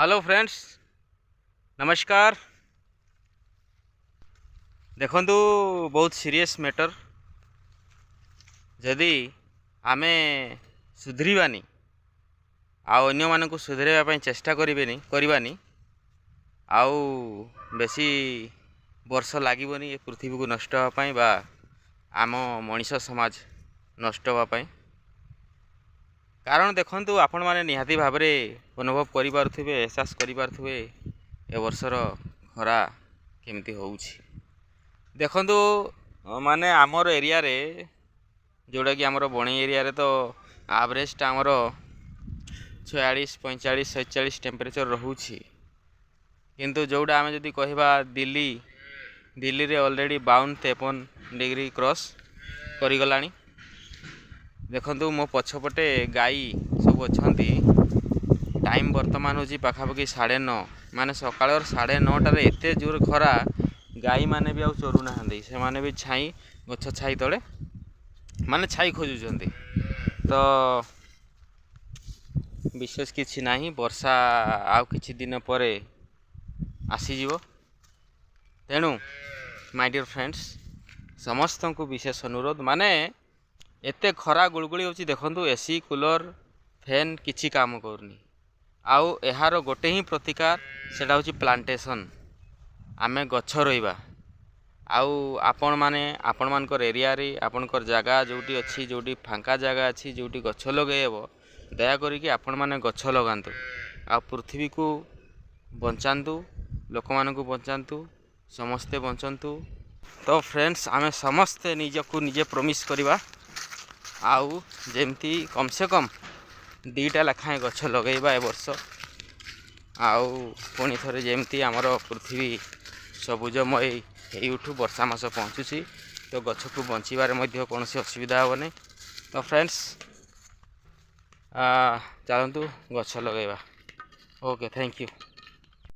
Hello friends, नमस्कार। देखंतु बहुत सीरियस मैटर। जदि आमे सुधरवानी अन्य मानक सुधरवा चेष्टा करवानी आउ बेसी वर्ष लगनी ये पृथ्वी को नष्ट होगापाई बा आम मनीष समाज नष्ट होगापाई। कारण देखंतु आपण माने निहाती भाव अनुभव करिपारुथिबे, एहसास करिपारुथिबे ए वर्षर खरा केमती होउछि। देखंतु माने आमर एरिया रे जोड़ा कि आमर बणी एरिया रे तो एवरेज आमर 46, 45, 47 टेम्परेचर रहूछि। किंतु जोड़ा आमे जदि कहबा दिल्ली रे ऑलरेडी 52-53 डिग्री क्रॉस करिगलानी। देखंतु मो पछपटे गाई सब अछंती। टाइम वर्तमान होची पाखापाखि 9:30, माने सकाळ 9:30 रे एते जोर खरा गाई माने भी आ चोरू नाहंदी। से माने भी छाई गछ छाई तले माने छाई खोजुचंती। तो विशेष किछि नाही, वर्षा आ किछि दिन परे आसी जीवो। तेणु माय डियर फ्रेंड्स, समस्त को विशेष अनुरोध, माने एते खरा गुलगुली होची। देखंतु एसी कूलर फैन किछि काम करनी। आउ एहार गोटे ही प्रतिकार सेटा होची प्लांटेशन। आमे गछ रोइबा। आउ आपण मानकर एरिया रे आपणकर जगह जोटी अच्छी, जोटी फांका जगह अच्छी, जोटी गछ लगेबो, दया करिकि आपण माने गछ लगांतु। आ पृथ्वी को बंचांतु, लोक मानकु बंचांतु, समस्ते बंचंतु। तो फ्रेंड्स, आमे समस्ते निजको निजे प्रॉमिस करिबा आउ जेमती कम से कम 2टा लेखाएं गछ लगेबा ए वर्ष। आउ पुणी थरे जेमती आमर पृथ्वी सबुजमय हे उठू वर्षा मास पहुँचुची, तो गछ को बंचारे मध्य कौन असुविधा हे नहीं। तो फ्रेंड्स, चलतु गछ लगेबा। Okay, thank you.